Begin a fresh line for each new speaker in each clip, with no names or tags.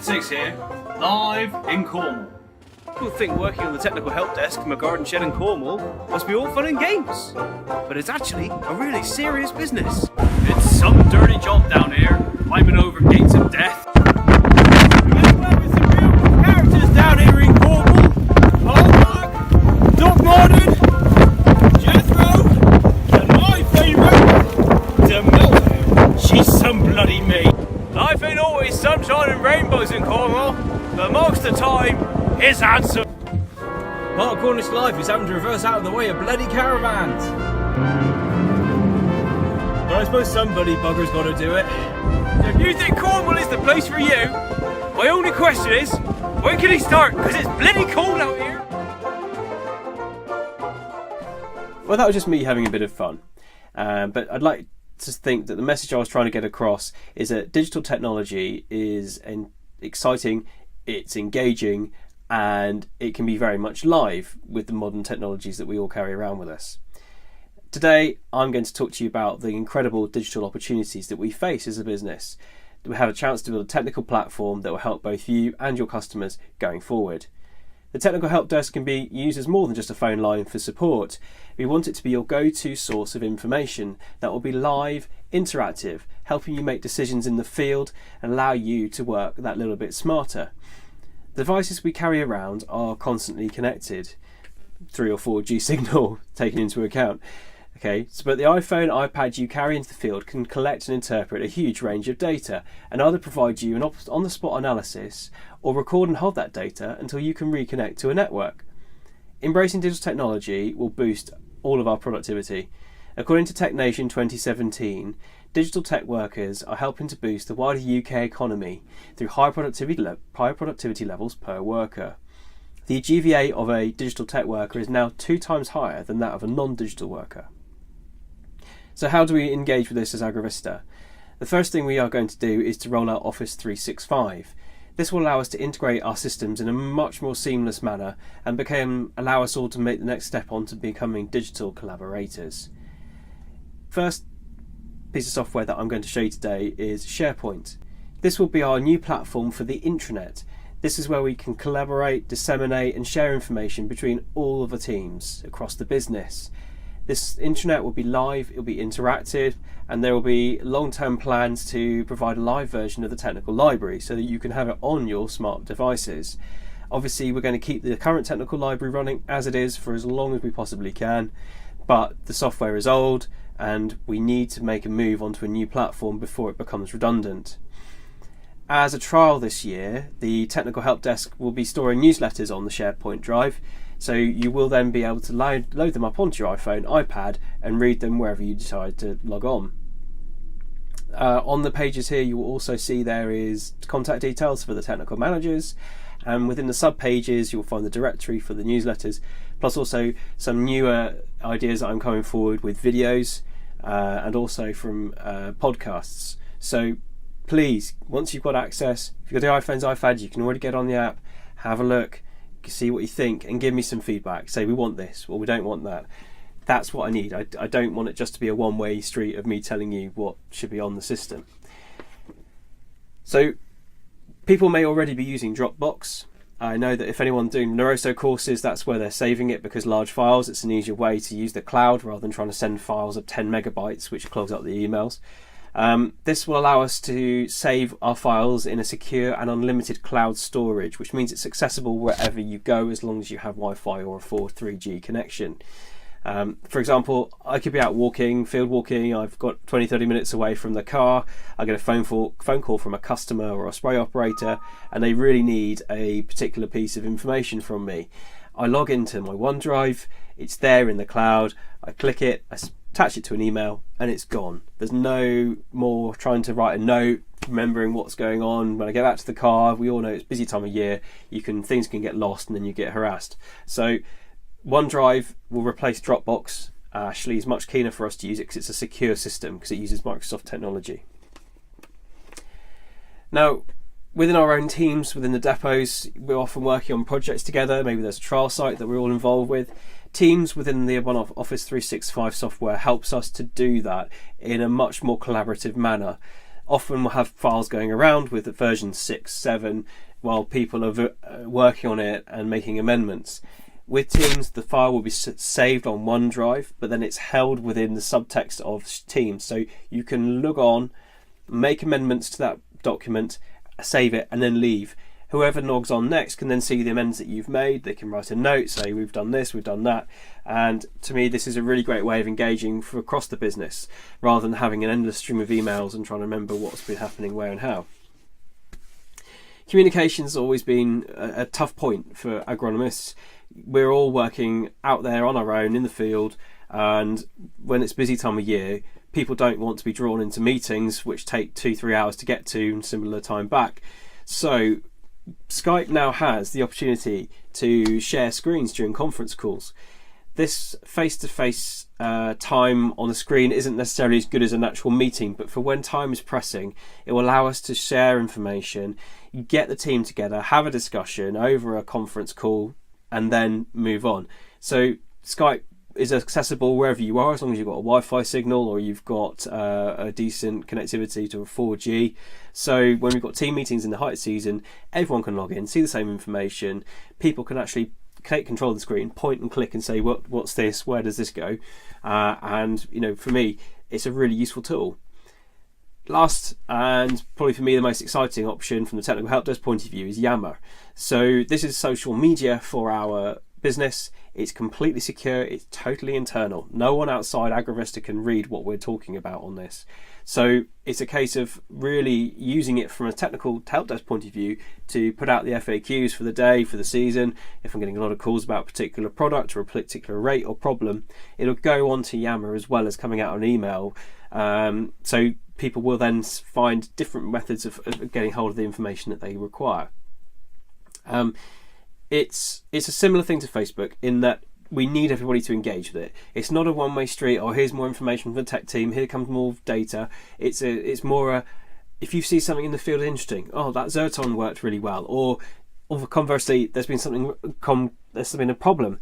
6 here, live in Cornwall. People think working on the technical help desk in my garden shed in Cornwall must be all fun and games, but it's actually a really serious business. It's some dirty job down here, climbing over gates of death. With some real characters down here in Cornwall. Hallmark, Doc Martin, Jethro, and my favourite, Demelza. She's some bloody mate. Life ain't always sunshine and rainbows in Cornwall, but most of the time, it's handsome.
Part of Cornish life is having to reverse out of the way of bloody caravans. But I suppose somebody bugger's got to do it.
If you think Cornwall is the place for you, my only question is, when can he start? Because it's bloody cold out here.
Well, that was just me having a bit of fun. But I'd like to think that the message I was trying to get across is that digital technology is exciting, it's engaging, and it can be very much live with the modern technologies that we all carry around with us. Today, I'm going to talk to you about the incredible digital opportunities that we face as a business. We have a chance to build a technical platform that will help both you and your customers going forward. The Technical Help Desk can be used as more than just a phone line for support. We want it to be your go-to source of information that will be live, interactive, helping you make decisions in the field and allow you to work that little bit smarter. The devices we carry around are constantly connected, 3 or 4G signal taken into account. Okay, but the iPhone, iPad you carry into the field can collect and interpret a huge range of data and either provide you an on-the-spot analysis or record and hold that data until you can reconnect to a network. Embracing digital technology will boost all of our productivity. According to Tech Nation 2017, digital tech workers are helping to boost the wider UK economy through high productivity levels per worker. The GVA of a digital tech worker is now 2 times higher than that of a non-digital worker. So how do we engage with this as Agravista? The first thing we are going to do is to roll out Office 365. This will allow us to integrate our systems in a much more seamless manner and allow us all to make the next step on to becoming digital collaborators. First piece of software that I'm going to show you today is SharePoint. This will be our new platform for the intranet. This is where we can collaborate, disseminate and share information between all of the teams across the business. This intranet will be live, it will be interactive, and there will be long-term plans to provide a live version of the technical library so that you can have it on your smart devices. Obviously, we're going to keep the current technical library running as it is for as long as we possibly can, but the software is old and we need to make a move onto a new platform before it becomes redundant. As a trial this year, the Technical Help Desk will be storing newsletters on the SharePoint drive, so you will then be able to load them up onto your iPhone, iPad and read them wherever you decide to log on. On the pages here you will also see there is contact details for the technical managers, and within the sub pages you'll find the directory for the newsletters, plus also some newer ideas that I'm coming forward with videos and also from podcasts. So please, once you've got access, if you've got the iPhones, iPads, you can already get on the app, have a look, see what you think and give me some feedback. Say we want this or we don't want that. That's what I need. I don't want it just to be a one-way street of me telling you what should be on the system. So people may already be using Dropbox. I know that if anyone doing Neuroso courses, that's where they're saving it, because large files, it's an easier way to use the cloud rather than trying to send files of 10 megabytes which clogs up the emails. This will allow us to save our files in a secure and unlimited cloud storage, which means it's accessible wherever you go as long as you have Wi-Fi or a 3G connection. For example, I could be out walking, field walking, I've got 20-30 minutes away from the car, I get a phone call from a customer or a spray operator and they really need a particular piece of information from me. I log into my OneDrive, it's there in the cloud, I click it, I attach it to an email and it's gone. There's no more trying to write a note, remembering what's going on. When I get back to the car, we all know it's a busy time of year, things can get lost and then you get harassed. So OneDrive will replace Dropbox. Ashley is much keener for us to use it because it's a secure system, because it uses Microsoft technology. Now, within our own teams, within the depots, we're often working on projects together. Maybe there's a trial site that we're all involved with. Teams within the Office 365 software helps us to do that in a much more collaborative manner. often we'll have files going around with version 6, 7, while people are working on it and making amendments. With Teams, the file will be saved on OneDrive, but then it's held within the subtext of Teams. So you can log on, make amendments to that document, save it, and then leave. Whoever logs on next can then see the amendments that you've made. They can write a note, say we've done this, we've done that. And to me, this is a really great way of engaging across the business, rather than having an endless stream of emails and trying to remember what's been happening where and how. Communication's always been a tough point for agronomists. We're all working out there on our own in the field, and when it's busy time of year, people don't want to be drawn into meetings which take 2-3 hours to get to and similar time back. So Skype now has the opportunity to share screens during conference calls. This face-to-face time on the screen isn't necessarily as good as an actual meeting, but for when time is pressing, it will allow us to share information, get the team together, have a discussion over a conference call, and then move on. So Skype is accessible wherever you are, as long as you've got a Wi-Fi signal or you've got a decent connectivity to a 4G. So when we've got team meetings in the height season, everyone can log in, see the same information. People can actually take control of the screen, point and click and say, what's this, where does this go? And for me, it's a really useful tool. Last, and probably for me the most exciting option from the technical help desk point of view, is Yammer. So this is social media for our business. It's completely secure, it's totally internal. No one outside Agrovista can read what we're talking about on this. So it's a case of really using it from a technical help desk point of view to put out the FAQs for the day, for the season. If I'm getting a lot of calls about a particular product or a particular rate or problem, it'll go onto Yammer as well as coming out on email. So people will then find different methods of getting hold of the information that they require. It's a similar thing to Facebook in that we need everybody to engage with it. It's not a one-way street, or here's more information from the tech team, here comes more data. It's more if you see something in the field interesting, that Zerton worked really well, or conversely, there's been a problem.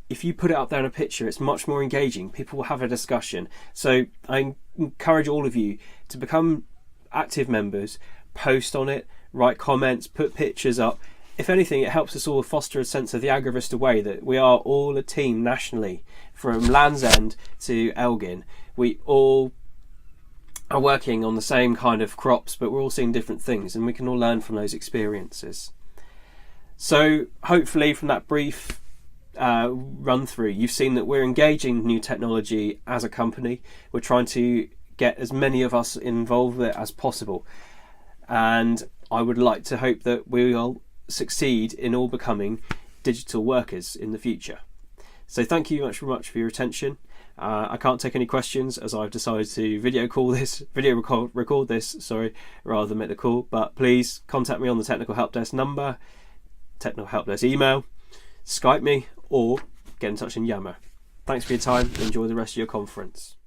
If you put it up there in a picture, it's much more engaging. People will have a discussion. So I encourage all of you to become active members, post on it, write comments, put pictures up. If anything, it helps us all foster a sense of the Agrovista way, that we are all a team nationally, from Land's End to Elgin. We all are working on the same kind of crops, but we're all seeing different things, and we can all learn from those experiences. So hopefully from that brief run through, you've seen that we're engaging new technology as a company. We're trying to get as many of us involved with it as possible, and I would like to hope that we will succeed in all becoming digital workers in the future. So thank you very much for your attention. I can't take any questions as I've decided to video record this, rather than make the call, but please contact me on the technical help desk number, technical help desk email, Skype me, or get in touch in Yammer. Thanks for your time and enjoy the rest of your conference.